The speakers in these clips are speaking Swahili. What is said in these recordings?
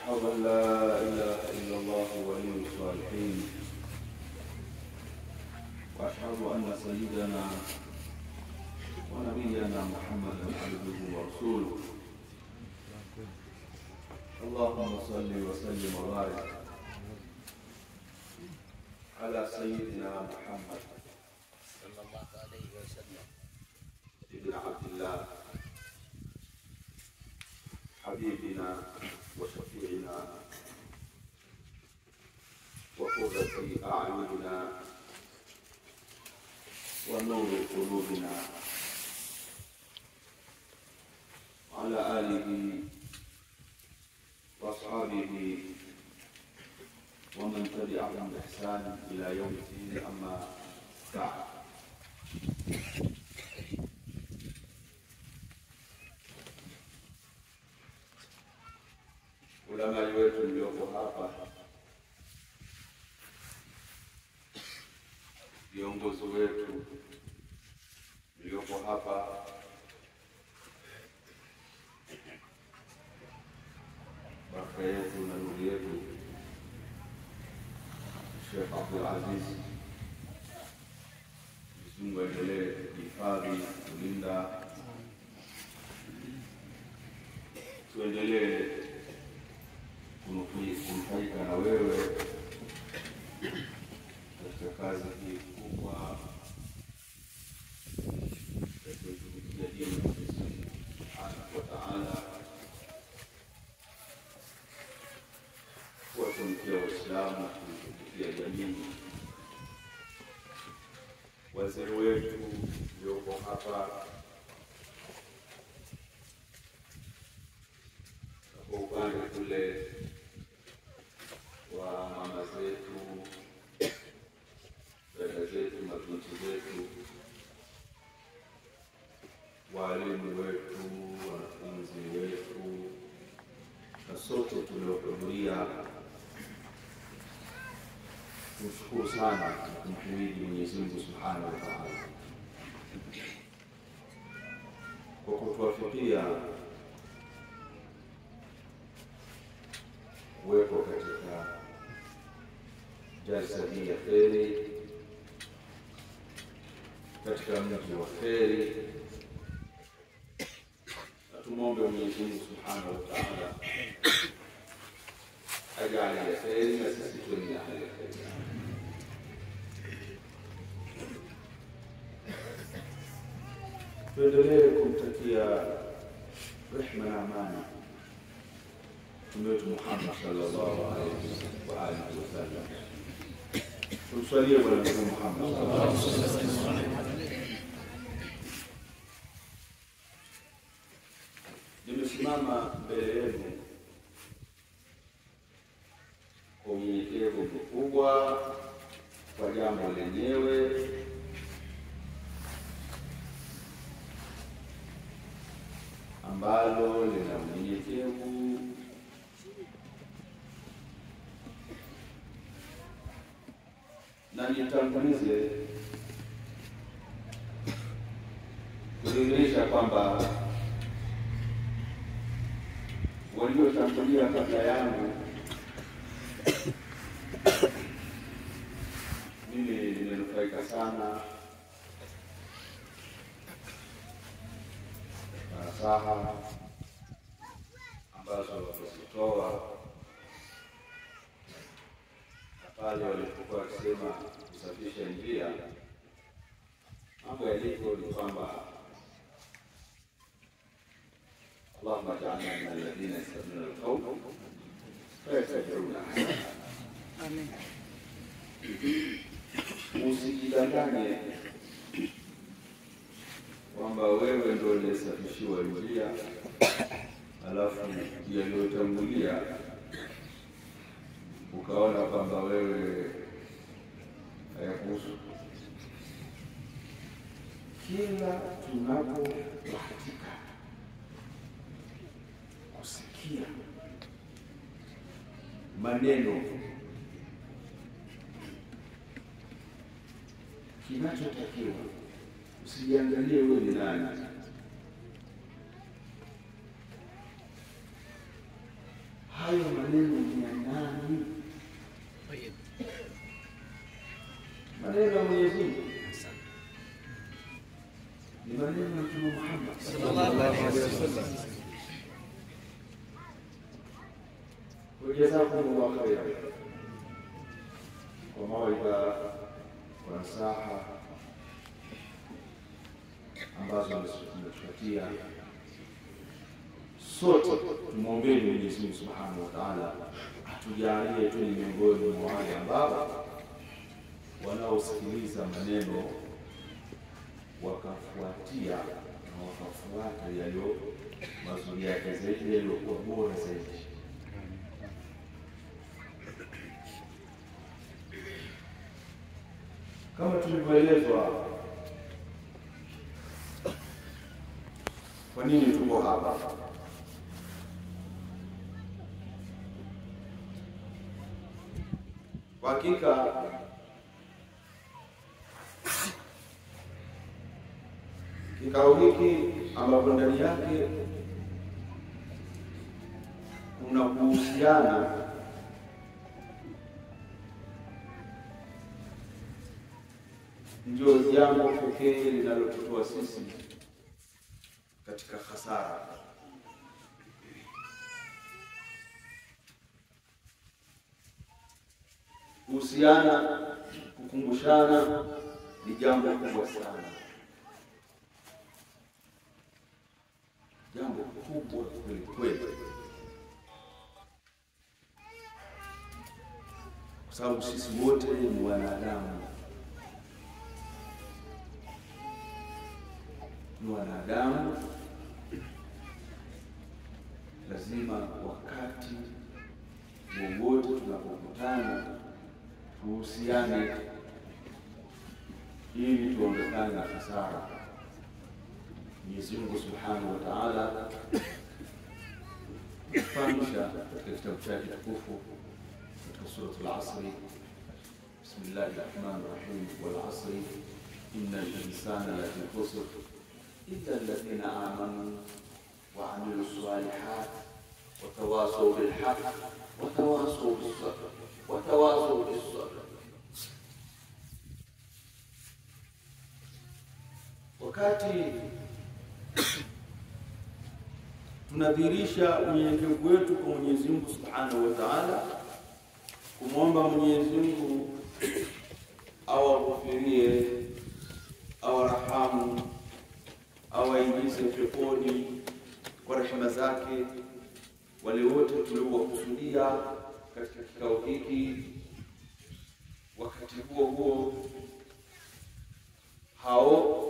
وأشهد أن لا إله إلا الله ولي الصالحين وأشهد أن سيدنا ونبينا محمدا عبده ورسوله اللهم صل وسلم وبارك على سيدنا محمد صلى الله عليه وسلم ابن عبد الله حبيبنا وشفيعنا وقرة أعيننا ونور قلوبنا على آله وأصحابه ومن تبعهم بإحسان إلى يوم الدين أما بعد. Ulama wetu mlioko hapa, viongozi wetu mlioko hapa, baba yetu na ndugu yetu Sheikh Abdul Aziz, Mungu aendelee kuhifadhi, kulinda, tuendelee kunufaika na wewe katika kazi hii kubwa katika kutumikia dini ya Mwenyezi Mungu Subhanahu wa Ta'ala, kuwatumikia Waislamu na kutumikia jamii. Wazee wetu walioko hapa, kwa upande kule wa mama zetu, dada zetu, mabinti zetu, walimu wetu, wanafunzi wetu, na sote tuliohudhuria, tushukuru sana kumhimidi Mwenyezi Mungu Subhanahu wa Ta'ala kwa kutuwafikia kuwepo katika jalsa hii ya kheri katika mji wa kheri, na tumwombe Mwenyezi Mungu Subhanahu wa Ta'ala ajalie ya kheri na sisi tuwe ni ahli ya kheri. Tuendelee kumtakia rehma na amani Mtume wetu Muhammad sallallahu alaihi wasallam. Tumswalie Bwana Mtume Muhammad sallallahu alaihi wasallam. Nimesimama mbele yenu kwa unyenyekevu mkubwa kwa jambo lenyewe ambalo lina unyenyekevu na nitangulize kuonyesha kwamba waliotangulia kabla yangu mimi nimenufaika sana na nasaha ambazo walizitoa, na pale walipokuwa wakisema kusafisha njia, mambo yaliko ni kwamba Allahumma ja'alna min alladhina yastami'una al-qawla fayattabi'una ahsana. Amen. Usijidanganye kwamba wewe ndio uliyesafishiwa njia, alafu yaliyotangulia ukaona kwamba wewe hayakuhusu. Kila tunapobahatika kusikia maneno, kinachotakiwa usijiangalie wewe ni nani. Hayo maneno ni maneno ya Mtume Muhammad sallallahu alaihi wasallam. Jazakumullahu khairan kwa mawaidha kwa nasaha ambazo ametupatia. Sote tumwombeni Mwenyezi Mungu Subhanahu wa Ta'ala atujalie tu ni miongoni mwa wale ambao wanaosikiliza maneno wakafuatia na wakafuata yaliyo mazuri yake zaidi, yaliyokuwa bora zaidi. Kama tulivyoelezwa, kwa nini tuko hapa? Kwa hakika kikao hiki ambapo ndani yake kuna kuhusiana ndio jambo pekee linalotutoa sisi katika hasara. Kuhusiana, kukumbushana ni jambo kubwa sana, jambo kubwa kweli kweli, kwa sababu sisi wote ni wanadamu. Ni wanadamu, lazima wakati wowote tunapokutana tuhusiane ili tuondokane na hasara. Mwenyezi Mungu Subhanahu wa Ta'ala fahamisha katika kitabu chake tukufu katika sura Al-Asr, bismillahir rahmanir rahim, wal asri innal insana lafi khusr illa alladhina amanu wa amilus salihat wa tawasaw bil haqq wa tawasaw bis sabr wa tawasaw bis sabr. Wakati tunadhihirisha unyenyekevu wetu kwa Mwenyezi Mungu Subhanahu wa Ta'ala, kumwomba Mwenyezi Mungu awaghfirie, awarahamu, awaingize peponi kwa rehema zake wale wote tuliowakusudia katika kikao hiki. Wakati huo huo, hao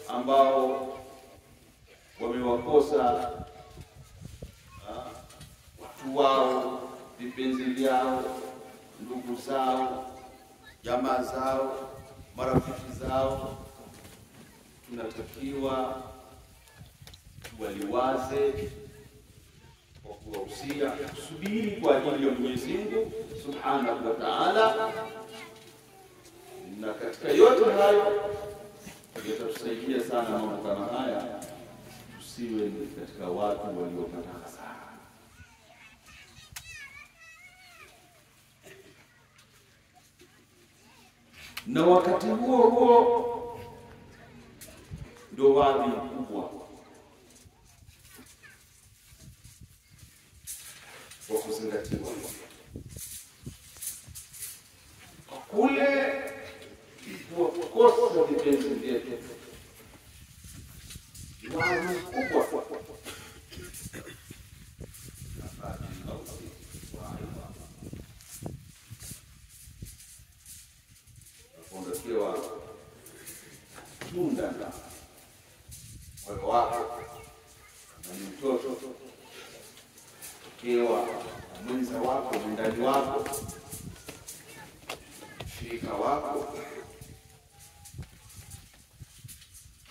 ambao wamewakosa watu wao, vipenzi vyao, ndugu zao, jamaa zao, marafiki zao, tunatakiwa tuwaliwaze kwa kuwahusia kusubiri kwa ajili ya Mwenyezi Mungu Subhanahu wa Ta'ala, na katika yote hayo yatatusaidia sana mambo kama haya, tusiwe katika watu waliopata hasara. Na wakati huo huo ndio wadhi mkubwa wa kuzingatiwa kule kukosa vipenzi vyetu, wadhi mkubwa kuondokewa tunda la moyo wako na ni mtoto, kewa mwenza wako, mwendani wako, shirika wako,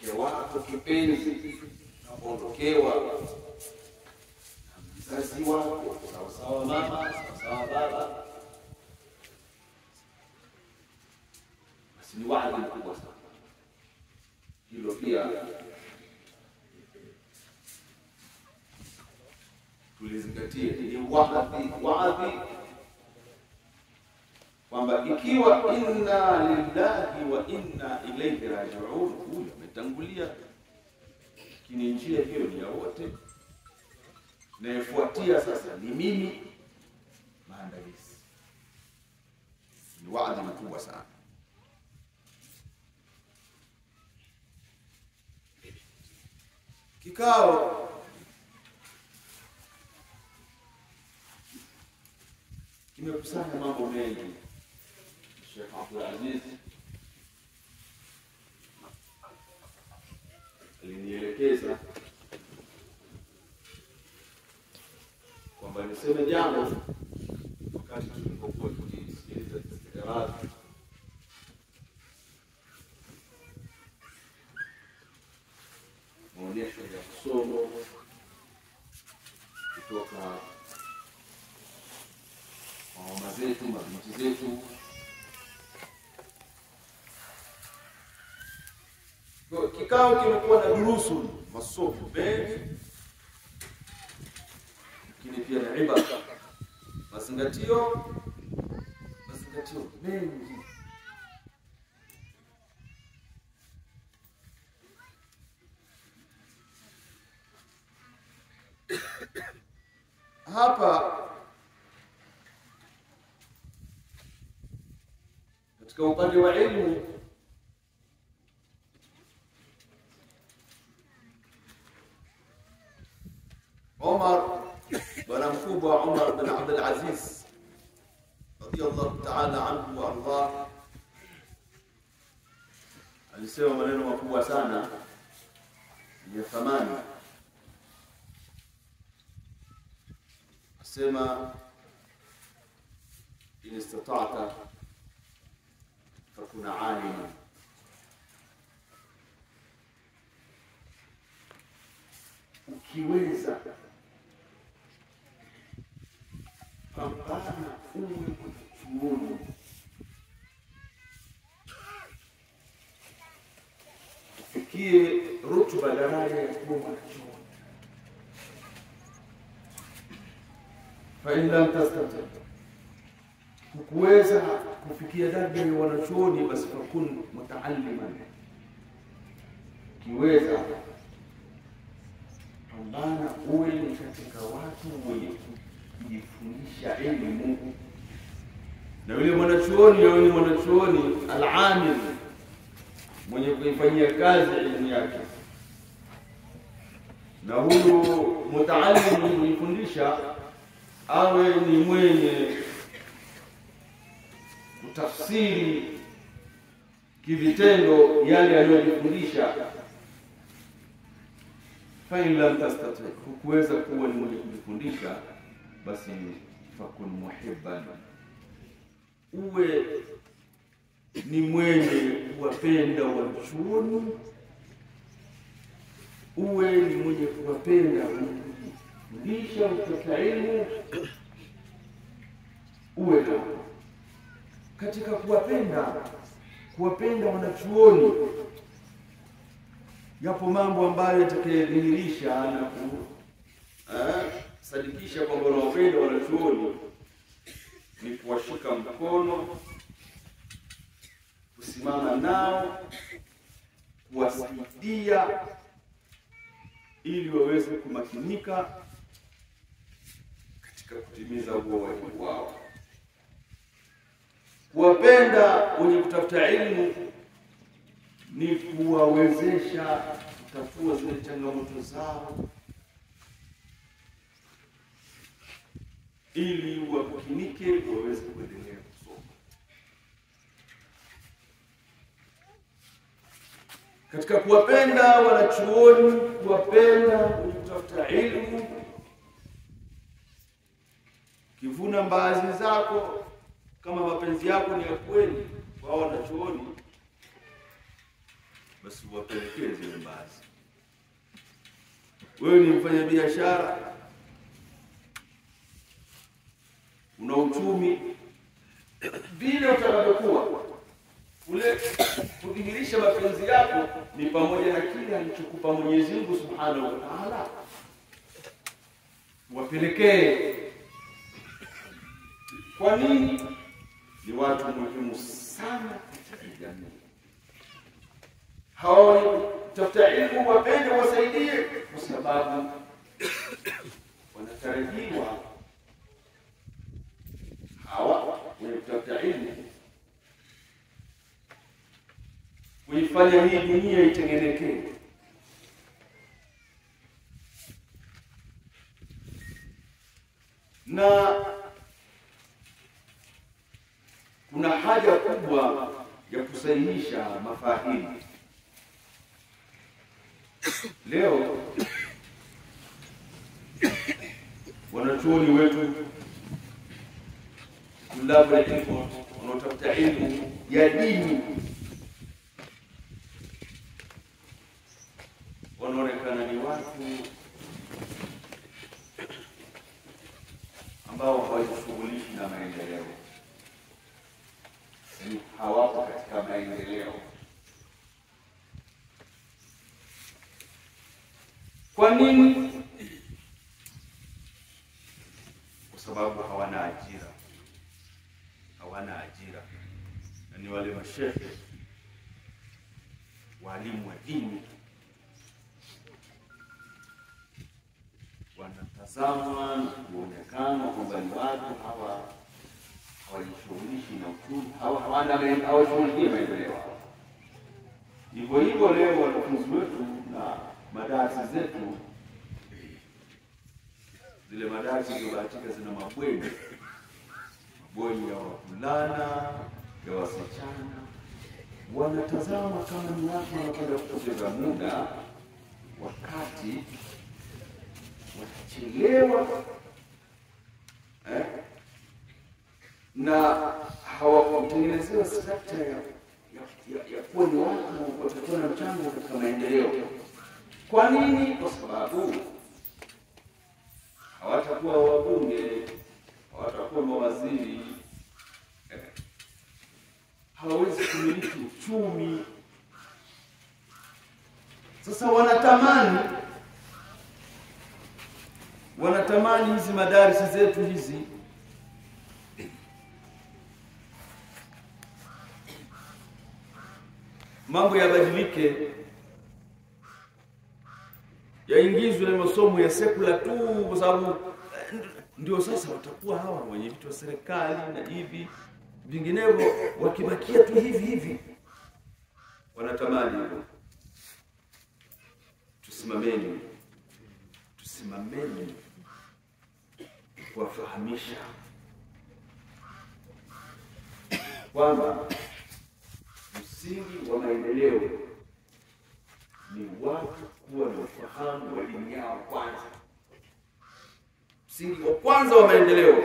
mke wako kipenzi, na kuondokewa na mzazi wako, sawasawa mama, sawasawa baba, basi ni wadhi mkubwa sana. Hilo pia tulizingatie, ni wadhi kwamba ikiwa inna lillahi wa inna ilayhi raji'un, huyo ametangulia lakini njia hiyo ni ya wote. Nayefuatia sasa ni mimi, maandalizi. Ni waadhi mkubwa sana. Kikao kimekusanya mambo mengi. Sheikh Abdul Aziz alinielekeza kwamba niseme jambo wakati tulipokuwa tukisikiliza istiqrar maonyesho ya kusoma kutoka kwa mama zetu, mabinti zetu. Kikao kimekuwa na durusu, masomo mengi, lakini pia na ibada, mazingatio mengi. Hapa katika upande wa elimu, bwana mkubwa Umar bin Abdul Aziz radiyallahu ta'ala anhu wa arda alisema maneno makubwa sana ya thamani. Asema in istata'ta fakuna 'alima, ukiweza pambana uwe chuoni, ufikie rutuba daraja ya kuwa mwanachuoni. Fa in lam tastati, kuweza kufikia daraja ya wanachuoni, basi fakun mutaalliman, ukiweza pambana uwe ni katika watu wenye kujifundisha elimu. Na yule mwanachuoni yule mwanachuoni al-amil, mwenye kuifanyia kazi elimu yake. Na huyu mutaallim mwenye kujifundisha awe ni mwenye kutafsiri kivitendo yale aliyofundisha. Fa in lam tastati, kuweza kuwa ni mwenye kujifundisha, basi fakun muhibban, uwe ni mwenye kuwapenda wanachuoni, uwe ni mwenye kuwapenda kufundisha, kutafuta elimu. Uwe katika kuwapenda wanachuoni. Yapo mambo ambayo yatakayodhihirisha na sadikisha kwamba unawapenda wanachuoni ni kuwashika mkono, kusimama nao, kuwasaidia ili waweze kumakinika katika kutimiza huo wajibu wao. Kuwapenda wenye kutafuta elimu ni kuwawezesha kutatua zile changamoto zao ili wakinike waweze kuendelea kusoma. Katika kuwapenda wanachuoni, kuwapenda wenye kutafuta elimu, kivuna mbaazi zako, kama mapenzi yako ni ya kweli kwa wanachuoni, basi wapelekee zile mbaazi. Wewe ni mfanya biashara, una uchumi, vile utakavyokuwa ule kudhihirisha mapenzi yako ni pamoja na kile alichokupa Mwenyezi Mungu Subhanahu wa Ta'ala. Wapelekee. Kwa nini? Ni watu muhimu sana katika jamii. hawatafuta ilmu wapende wasaidie, kwa sababu wanatarajiwa hawa wenye kutafuta ilmu kuifanya hii dunia itengenekee. Na kuna haja kubwa ya kusahihisha mafahimu. Leo wanachuoni wetu, tulabu ilmu, wanaotafuta ilmu ya dini, wanaonekana ni watu ambao hawajishughulishi na maendeleo, hawapo katika maendeleo. Kwa nini? Kwa sababu hawana ajira. Na ni wale mashehe, walimu wa dini, wanatazama na kuonekana kwamba ni watu hawa hawajishughulishi na uchumi, hawashughulishi maendeleo. Hivyo leo wanafunzi wetu na madarasa zetu, zile madarasa zilizobahatika zina mabweni ya wavulana, ya wasichana, wanatazama kama ni watu wanakwenda kupoteza muda, wakati watachelewa na hawakutengenezewa structure ya kuwa ni watu watakuwa na mchango katika maendeleo. Kwa nini? Kwa sababu hawatakuwa wabunge, hawatakuwa mawaziri, hawawezi kumiliki uchumi. Sasa wanatamani hizi madarasa zetu hizi mambo yabadilike, yaingizwe masomo ya sekula tu, kwa sababu ndio sasa watakuwa hawa wenye vitu wa serikali na hivi, vinginevyo wakibakia tu hivi. Wanatamani hivyo. Tusimameni kuwafahamisha kwamba msingi wa maendeleo ni watu kuwa na ufahamu wa dini yao kwanza. Msingi wa kwanza wa maendeleo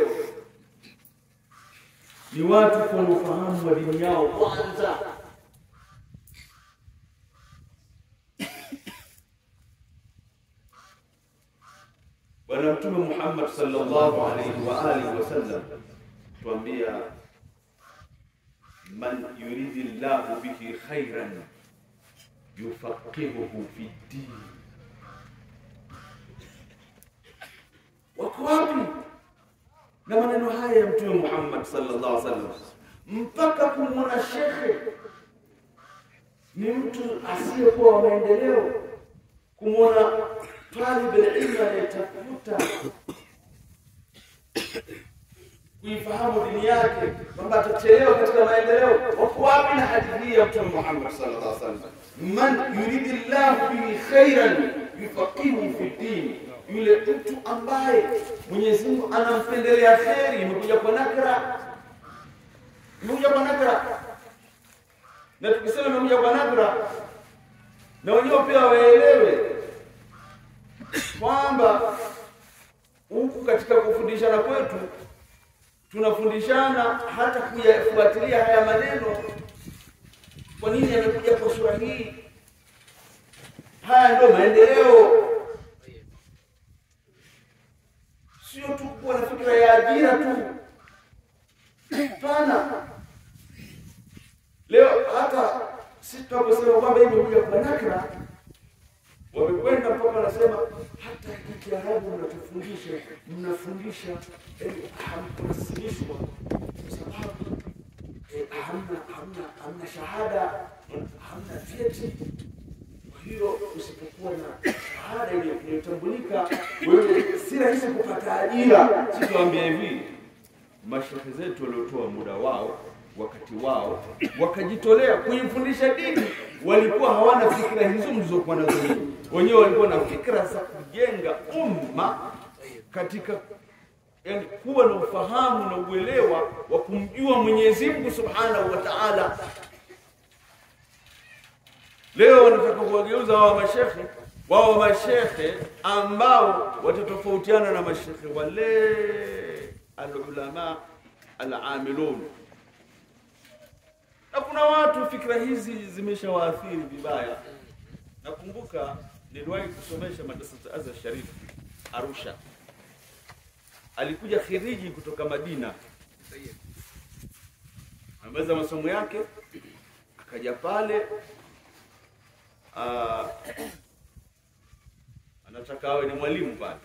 ni watu kuwa na ufahamu wa dini yao kwanza. Bwana Mtume Muhammad sallallahu alaihi wa alihi wasallam tuambia, man yuridillahu bihi khairan yufaqihuhu fi din. Wako wapi na maneno haya ya Mtume Muhammad sallallahu alaihi wasallam? Mpaka kumwona shekhe ni mtu asiyekuwa wa maendeleo, kumwona talib ilmu anayetafuta kuifahamu dini yake kwamba atachelewa katika maendeleo. Wako wapi na hadithi ya Mtume Muhammad sallallahu alaihi wasallam, man yuridillahu bihi khairan yufaqihu fi din? Yule mtu ambaye Mwenyezi Mungu anampendelea kheri. Imekuja kwa nakra, na tukisema imekuja kwa nakra, na wenyewe pia waelewe kwamba huku katika kufundishana kwetu tunafundishana hata kuyafuatilia haya maneno. Kwa nini yamekuja kwa sura hii? Haya ndio maendeleo, sio tu kuwa na fikra ya ajira tu. Hapana. Leo hata sisi tunaposema kwamba hii imekuja kwa nakra, wamekwenda mpaka wanasema hata Kiarabu mnafundisha hamkusilishwa kwa sababu hamna shahada, hamna vyeti. hilo usipokuwa na shahada iliyotambulika, wewe si rahisi kupata ajira. Sikuambia hivi, mashehe zetu waliotoa muda wao, wakati wao, wakajitolea kuifundisha dini, walikuwa hawana fikra hizo mlizokuwa nazo wenyewe. Walikuwa na fikra za kujenga umma katika yani kuwa na ufahamu na uelewa wa kumjua Mwenyezi Mungu Subhanahu wa Ta'ala. Leo wanataka kuwageuza wao mashehe ambao watatofautiana na mashehe wale al-ulama al-amilun. Na kuna watu fikra hizi zimeshawaathiri vibaya. Nakumbuka niliwahi kusomesha madrasa ya Azhar Sharif Arusha. Alikuja khiriji kutoka Madina. Amaliza masomo yake, akaja pale anataka awe ni mwalimu pale.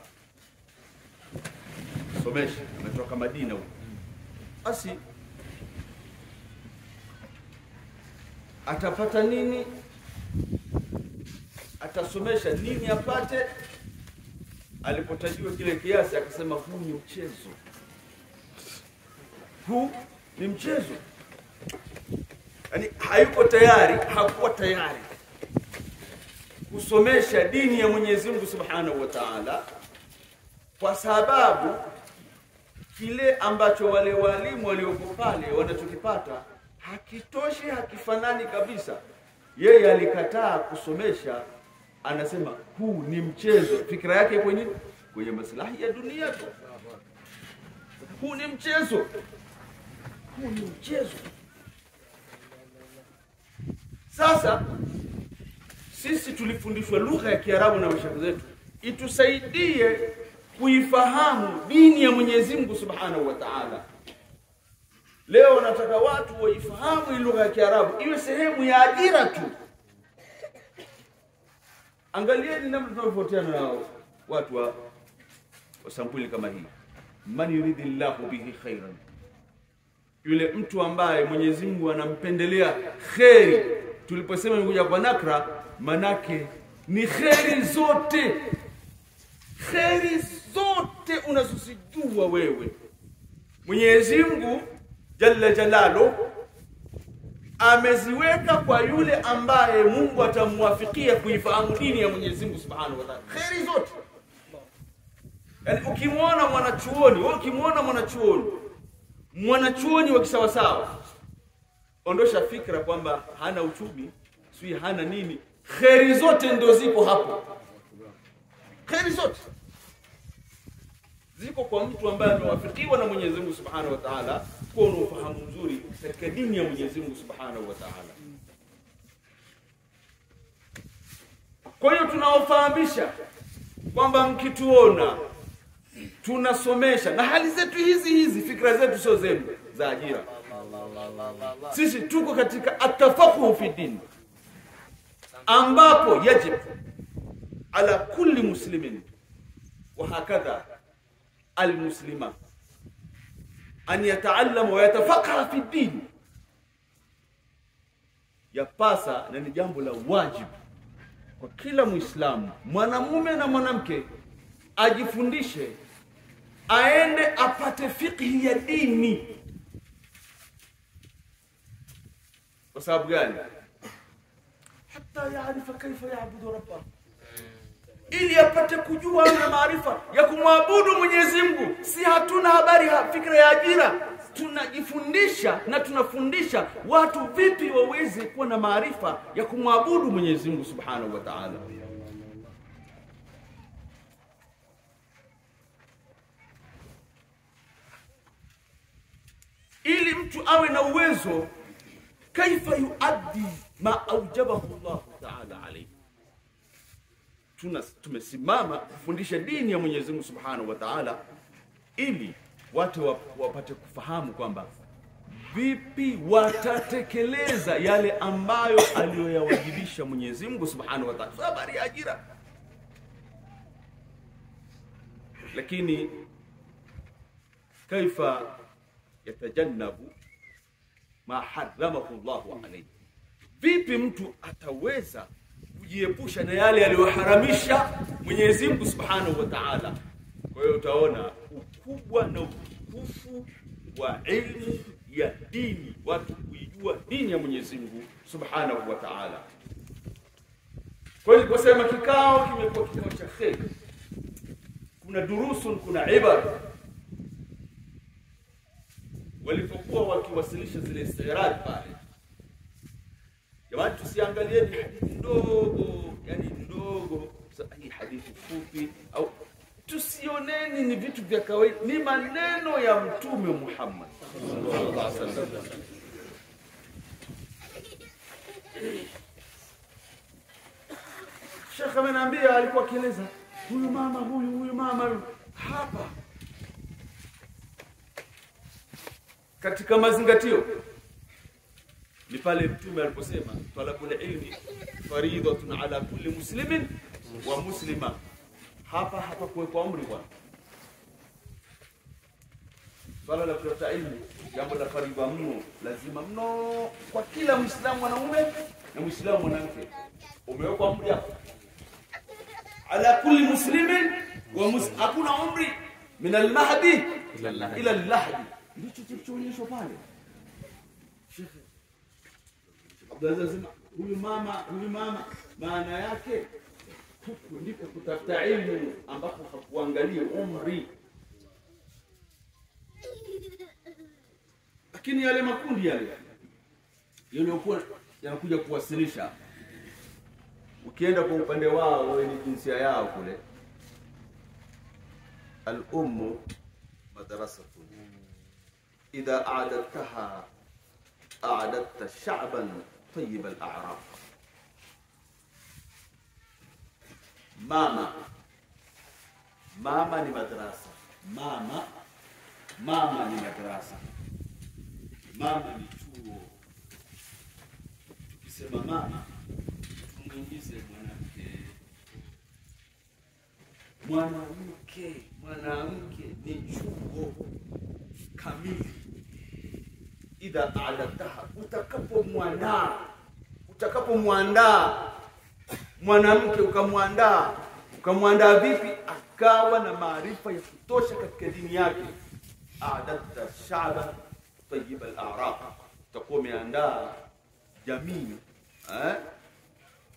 Somesha, ametoka Madina huko. Basi atapata nini? Atasomesha nini apate? Alipotajiwa kile kiasi akasema huu ni mchezo. Huu ni mchezo. Yaani hakuwa tayari kusomesha dini ya Mwenyezi Mungu Subhanahu wa Ta'ala, kwa sababu kile ambacho wale walimu walioko pale wanachokipata hakitoshi, hakifanani kabisa. Yeye alikataa kusomesha, anasema huu ni mchezo. Fikra yake kwenye maslahi ya dunia tu. Huu ni mchezo. Huu ni mchezo. Sasa sisi tulifundishwa lugha ya Kiarabu na mashaikh zetu itusaidie kuifahamu dini ya Mwenyezi Mungu Subhanahu wa Ta'ala. Leo nataka watu waifahamu lugha ya Kiarabu iwe sehemu ya ajira tu. Angalieni namna tunavyotofautiana na watu wa sampuli kama hii. Man yuridillahu bihi khairan, yule mtu ambaye Mwenyezi Mungu anampendelea khairi. Tuliposema nimekuja kwa nakra, manake ni khairi zote. Khairi zote unazozijua wewe, Mwenyezi Mungu Jalla Jalalu ameziweka kwa yule ambaye Mungu atamwafikia kuifahamu dini ya Mwenyezi Mungu Subhanahu wa Ta'ala. Khairi zote. Yaani ukimwona mwanachuoni wa kisawasawa, ondosha fikra kwamba hana uchumi, sio hana nini. Khairi zote ndio zipo hapo. Khairi zote ziko kwa mtu ambaye amewafikiwa na Mwenyezi Mungu Subhanahu wa Ta'ala kwa ufahamu mzuri katika dini ya Mwenyezi Mungu Subhanahu wa Ta'ala. Kwa hiyo tunaofahamisha kwamba mkituona tunasomesha na hali zetu hizi, fikra zetu sio zenu za ajira. Sisi tuko katika atafakuhu fi dini, ambapo yajib ala kulli muslimin wa hakadha almuslima an yataallama wa yatafaqaha fi din. Yapasa na ni jambo la wajibu kwa kila Muislamu, mwanamume na mwanamke, ajifundishe, aende apate fiqhi ya dini. Kwa sababu gani? Hata yaarifa kaifa yaabudu rabbahu, ili apate kujua na maarifa ya kumwabudu Mwenyezi Mungu. Si hatuna habari fikra ya ajira, tunajifundisha na tunafundisha watu vipi waweze kuwa na maarifa ya kumwabudu Mwenyezi Mungu Subhanahu wa Ta'ala. Ili mtu awe na uwezo kaifa yuaddi ma aujabahu Allah Ta'ala alayhi. Tumesimama kufundisha dini ya Mwenyezi Mungu Subhanahu wa Ta'ala ili watu wapate kufahamu kwamba vipi watatekeleza yale ambayo aliyoyawajibisha Mwenyezi Mungu Subhanahu wa Ta'ala. Habari ya ajira. Lakini kaifa yatajannabu ma haramahu Allahu alayhi. Vipi mtu ataweza kujiepusha na yale aliyoharamisha Mwenyezi Mungu Subhanahu wa Ta'ala. Kwa hiyo utaona ukubwa na utukufu wa elimu ya dini, watu kuijua dini ya Mwenyezi Mungu Subhanahu wa Ta'ala. Kwa hiyo kusema kikao kimekuwa kikao cha kheri, kuna durusun, kuna ibara. Walipokuwa wakiwasilisha zile istirad pale, jamani, tusiangalie ni hadithi ndogo, yani ndogo, hii hadithi fupi, au tusioneni ni vitu vya kawaida, ni maneno ya Mtume Muhammad sallallahu alaihi wasallam. Sheikh ameniambia, alikuwa akieleza huyu mama hapa katika mazingatio ni pale Mtume aliposema talabul ilmi fariidatun ala kulli muslimin wa muslima. Hapa kuwekwa umri bwana. Swala la kutafuta ilmu jambo la faridha mno, lazima mno kwa kila Muislamu mwanaume na Muislamu mwanamke. Umewekwa umri hapo ala kulli muslimin wa hakuna umri min al-mahdi ila al-lahdi. Ndicho kilichoonyeshwa pale. Sheikh Abdulaziz, huyu mama maana yake huku ndipo kutafuta ilmu ambapo hakuangalia umri. Lakini yale makundi yale yaliokuwa yanakuja kuwasilisha, ukienda kwa upande wao wenye jinsia yao kule, al-ummu madrasatun idha a'adtaha a'adta sha'ban tayyib al-a'raq. Mama ni madrasa. Mama ni madrasa. Mama ni chuo. Tukisema mama, tumuingize mwanamke ni chuo kamili. Idha a'adtaha, utakapomwandaa mwanamke, ukamwandaa vipi? Akawa na maarifa ya kutosha katika dini yake. A'adatta sha'ban tayyib al-a'raq, utakuwa umeandaa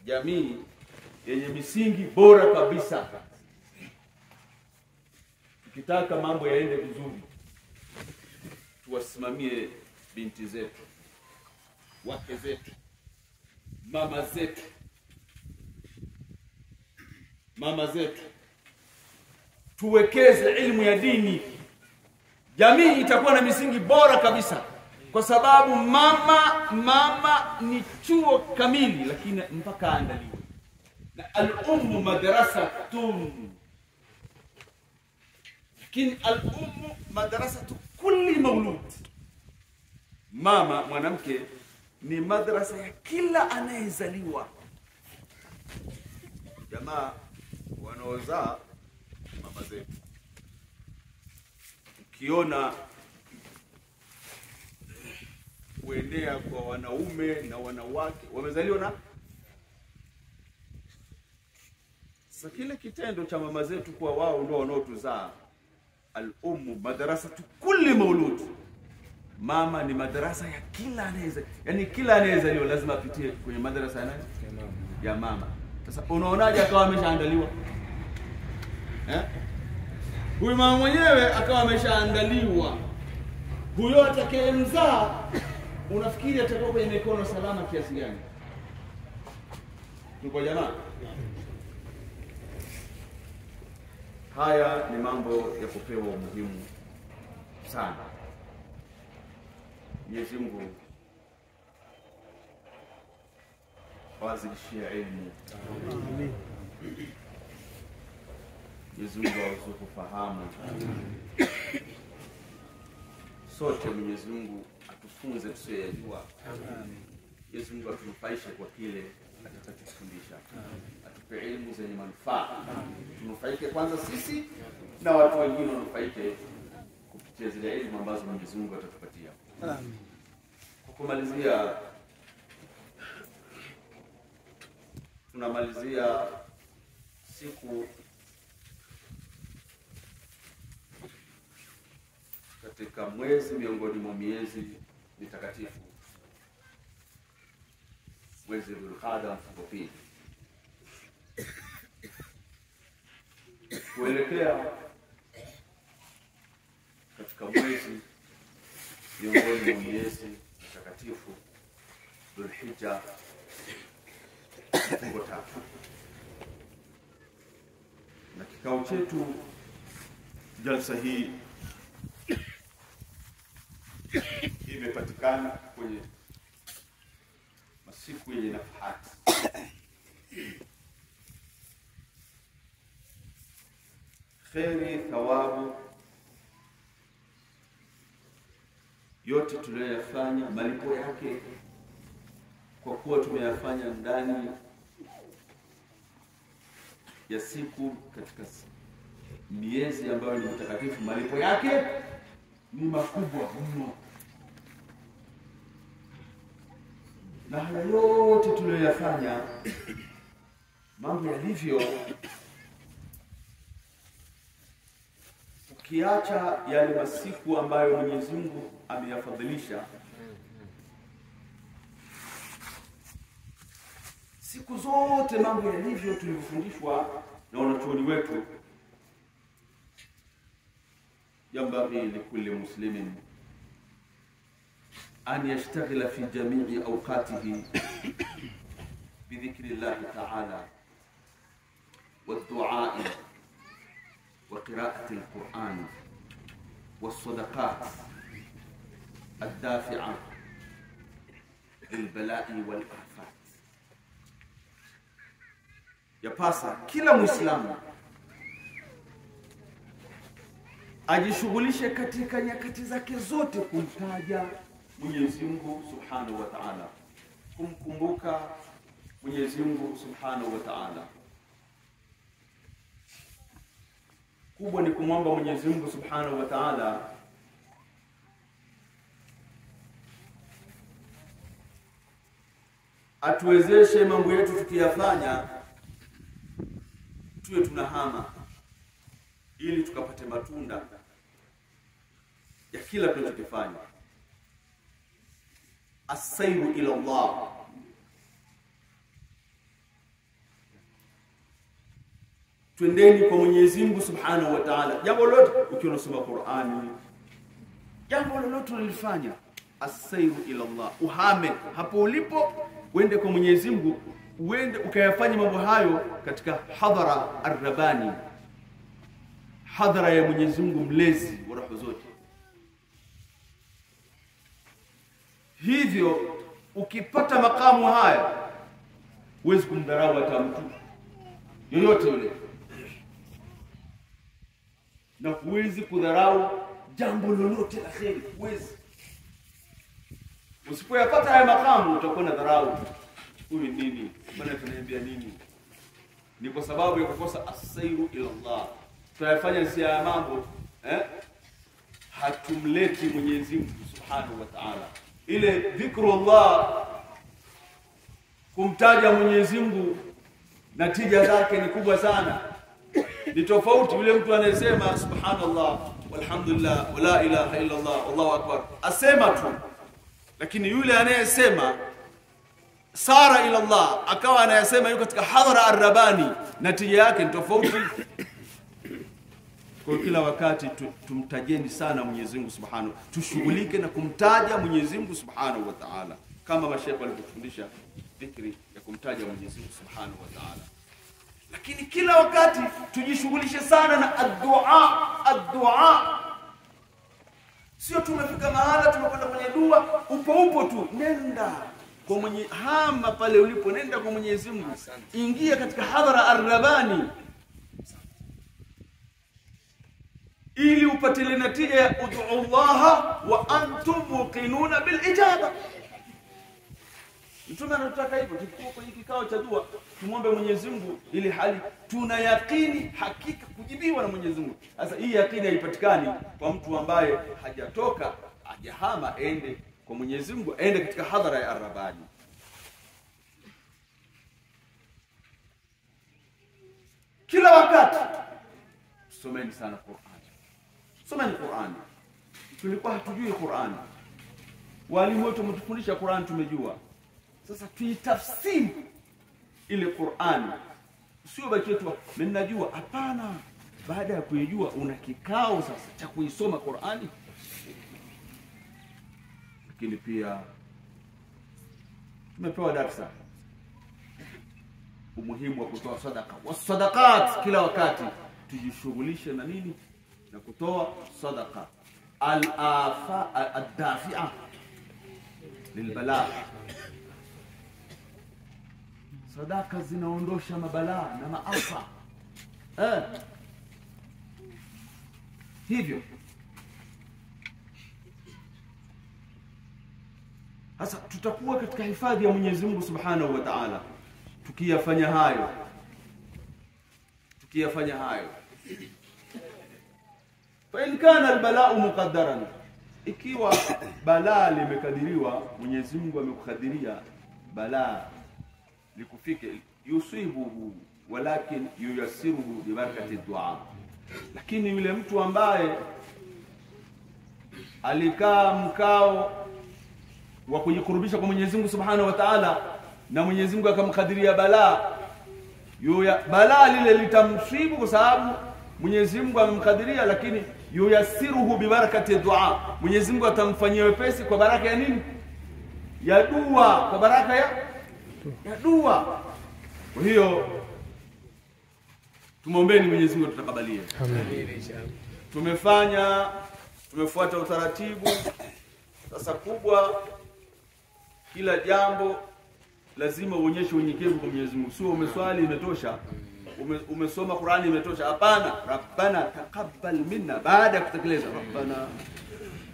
jamii yenye misingi bora kabisa. Ukitaka mambo yaende vizuri, tuwasimamie binti zetu, wake zetu, mama zetu, tuwekeze elimu ya dini. Jamii itakuwa na misingi bora kabisa, kwa sababu mama ni chuo kamili, lakini mpaka aandaliwe. Na al-ummu madrasatun, lakini al-ummu madrasatu kulli maulud. Mama mwanamke ni madrasa ya kila anayezaliwa. Jamaa wanaozaa mama zetu, ukiona kuenea kwa wanaume na wanawake wamezaliwa na sasa, kile kitendo cha mama zetu kwa wao ndio wanaotuzaa. Al-ummu madrasatu kulli maulud. Mama ni madrasa ya kila anayezaliwa, yani kila anayezaliwa lazima apitie kwenye madrasa ya nani? Ya mama. Sasa unaonaje akawa ameshaandaliwa? Huyu mama mwenyewe akawa ameshaandaliwa. Huyo atakayemzaa unafikiri atakuwa kwenye mikono salama kiasi gani? Tuko jamaa? Haya ni mambo ya kupewa umuhimu sana. Mwenyezi Mungu awazidishie elimu. Amen. Mwenyezi Mungu aweze kufahamu. Sote Mwenyezi Mungu atufunze tusiyojua. Amen. Mwenyezi Mungu atunufaishe kwa kile atakachotufundisha. Atupe elimu zenye manufaa. Tunufaike kwanza sisi na watu wengine wanufaike kupitia zile elimu ambazo Mwenyezi Mungu atatupatia. Amen. Kwa kumalizia, tunamalizia siku katika mwezi miongoni mwa miezi mitakatifu, mwezi Dhulqaada mfungo pili, kuelekea katika mwezi miongoni mwa miezi mitakatifu Dhulhijja mfungo tatu. Na kikao chetu, jalsa hii imepatikana kwenye masiku yenye nafahati, kheri, thawabu, yote tuliyoyafanya malipo yake, kwa kuwa tumeyafanya ndani ya siku katika miezi ambayo ni mtakatifu, malipo yake ni makubwa mno. Na haya yote tuliyoyafanya, mambo yalivyo, ukiacha yale masiku ambayo Mwenyezi Mungu ameyafadhilisha, siku zote mambo yalivyo tulivyofundishwa na wanachuoni wetu, yambaghi likulli muslimin an yashtaghila fi jami'i awqatihi bi dhikri Allah ta'ala wa du'a'i wa qira'ati al-Qur'an wa sadaqat ad-dafi'a lil bala'i wal afat. Yapasa kila Muislamu ajishughulishe katika nyakati zake zote kumtaja Mwenyezi Mungu Subhanahu wa Ta'ala, kumkumbuka Mwenyezi Mungu Subhanahu wa Ta'ala. Kubwa ni kumwomba Mwenyezi Mungu Subhanahu wa Ta'ala atuwezeshe mambo yetu tukiyafanya tuwe tunahama, ili tukapate matunda ya kila tunachokifanya. As-sayru ila Allah, twendeni kwa Mwenyezi Mungu Subhanahu wa Ta'ala. Jambo lolote, ukiwa unasoma Qur'ani, jambo lolote ulifanya, as-sayru ila Allah, uhame hapo ulipo, uende kwa Mwenyezi Mungu, uende ukayafanya mambo hayo katika hadhara ar-Rabbani, hadhara ya Mwenyezi Mungu mlezi wa roho zote. Hivyo ukipata makamu haya, huwezi kumdharau hata mtu yoyote yule, na huwezi kudharau jambo lolote la kheri, huwezi. Usipoyapata haya makamu, utakuwa na dharau. Huyu nini? Maana tunaniambia nini? Ni kwa sababu ya kukosa as-sayru ila Allah. Tunayafanya si ya mambo, hatumleti Mwenyezi Mungu Subhanahu wa Ta'ala. Ile dhikrullah, kumtaja Mwenyezi Mungu, natija zake ni kubwa sana. Ni tofauti yule mtu anayesema subhanallah walhamdulillah wala ilaha illa Allah wallahu akbar, asema tu. Lakini yule anayesema sara ila Allah, akawa anayesema yuko katika hadhara ar-Rabbani, natija yake ni tofauti. Kwa kila wakati tumtajeni sana Mwenyezi Mungu Subhanahu, tushughulike na kumtaja Mwenyezi Mungu Subhanahu wa Ta'ala, kama mashaikh walivyofundisha dhikri ya kumtaja Mwenyezi Mungu Subhanahu wa Ta'ala. Lakini kila wakati tujishughulishe sana na ad-du'a. Sio tumefika mahala tumekwenda kwenye dua, upo tu, nenda kwa mwenye hama pale ulipo, nenda kwa Mwenyezi Mungu, ingia katika hadhara ar-Rabbani, ili upate natija ya ud'u Allah wa antum muqinuna bil ijaba. Mtume anataka hivyo, tukikuwa kwenye kikao cha dua tumwombe Mwenyezi Mungu ili hali tuna yakini hakika kujibiwa na Mwenyezi Mungu. Sasa hii yakini haipatikani kwa mtu ambaye hajatoka, hajahama ende kwa Mwenyezi Mungu, ende katika hadhara ya ar-Rabbani. kila wakati someni sana Qur'an. Someni Qur'an. Tulikuwa hatujui Qur'an. Walimu wetu wametufundisha Qur'an, tumejua. Sasa tuitafsiri ile Qur'an. Sio baki tu mimi najua, hapana. Baada ya kuijua una kikao sasa cha kuisoma Qur'ani. Lakini pia tumepewa darasa umuhimu wa kutoa sadaka. Wasadaqat, kila wakati tujishughulishe na nini? Na kutoa sadaka. Al-afa ad-dafi'a lilbala. Sadaka zinaondosha mabalaa na maafa. Hivyo sasa tutakuwa katika hifadhi ya Mwenyezi Mungu Subhanahu wa Ta'ala tukiyafanya hayo. Fa in kana albala'u muqaddaran, ikiwa balaa limekadiriwa, Mwenyezi Mungu amekukadiria balaa likufike, yusibuhu walakin yuyassiruhu bi barakati dua. Lakini yule mtu ambaye alikaa mkao wa kujikurubisha kwa Mwenyezi Mungu Subhanahu wa Ta'ala, na Mwenyezi Mungu akamkadiria balaa, balaa lile litamsibu kwa sababu Mwenyezi Mungu amemkadiria, lakini yuyassiruhu bi barakati dua. Mwenyezi Mungu atamfanyia wepesi kwa baraka ya nini? Ya dua, kwa baraka ya dua. Kwa hiyo tumuombeeni Mwenyezi Mungu tutakabalie. Amen. Tumefuata utaratibu. Sasa kubwa, kila jambo lazima uonyeshe unyenyekevu kwa Mwenyezi Mungu. Sio umeswali imetosha, umesoma Qur'ani imetosha. Hapana. Rabbana taqabbal minna, baada ya kutekeleza Rabbana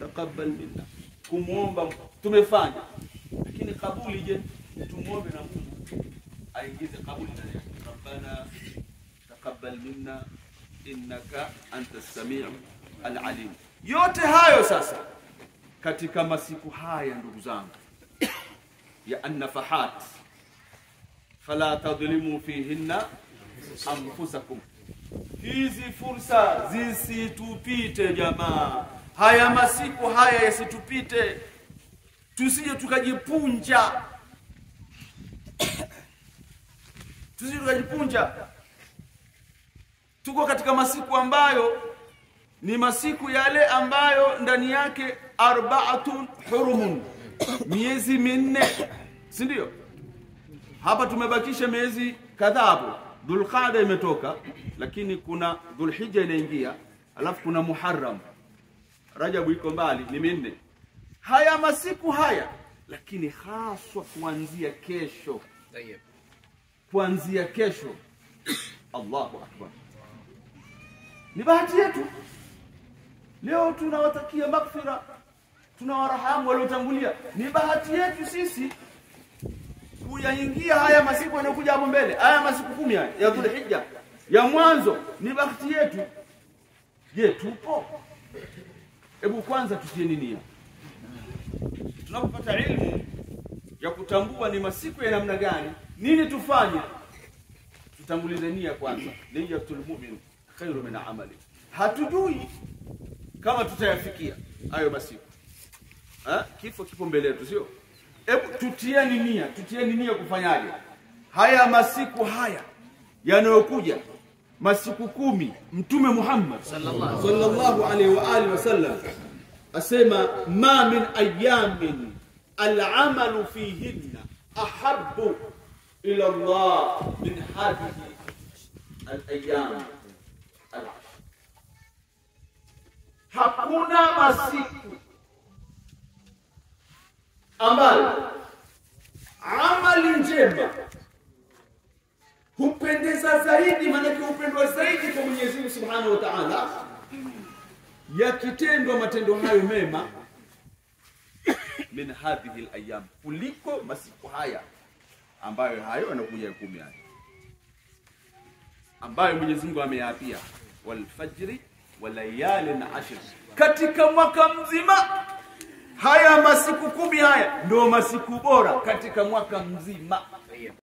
taqabbal minna, kumuomba tumefanya, lakini kabuli je? Tumuombe na Mungu aingize kabuli ndani yake. Rabbana taqabbal minna innaka antas samiu alalim. Yote hayo sasa katika masiku haya, ndugu zangu, ya an-nafahat, fala tadhlimu fihinna anfusakum. Hizi fursa zisitupite jamaa. Haya masiku haya yasitupite, tusije tukajipunja. Tuko katika masiku ambayo ni masiku yale ambayo ndani yake arba'atun hurumun, miezi minne, si ndio? Hapa tumebakisha miezi kadhaa hapo. Dhulqa'da imetoka, lakini kuna Dhulhijja inaingia, alafu kuna Muharram, Rajab iko mbali, ni minne. Haya masiku haya, lakini haswa kuanzia kesho Allahu Akbar, ni bahati yetu. Leo tunawatakia maghfira, tunawarahamu waliotangulia. Ni bahati yetu sisi kuyaingia haya masiku yanayokuja hapo mbele, haya masiku 10 ya Dhulhijja ya mwanzo, ni bahati yetu. Je, tupo? Hebu kwanza tutieni nia. Tunapopata ilmu ya kutambua ni masiku ya namna gani, nini tufanye, tutangulize nia kwanza. Niyatul mu'min khairu min amali. Hatujui kama tutayafikia hayo masiku. Kifo kipo mbele yetu, sio? Hebu tutieni nia kufanyaje? Haya masiku haya yanayokuja, masiku 10, Mtume Muhammad sallallahu alaihi wa alihi wasallam asema, ma min ayamin al-amalu fihinna ahabbu ila Allah min hadhihi al-ayyam al-ashr. Hakuna masiku ambayo amali njema hupendeza zaidi, maana hupendwa zaidi kwa Mwenyezi Mungu Subhanahu wa Ta'ala, yakitendwa matendo hayo mema, min hadhihi al-ayyam, kuliko masiku haya ambayo hayo yanakuja 10 haya ambayo Mwenyezi Mungu ameyaapia, wal fajri wa layalin ashr, katika mwaka mzima. Haya masiku 10 haya ndio masiku bora katika mwaka mzima.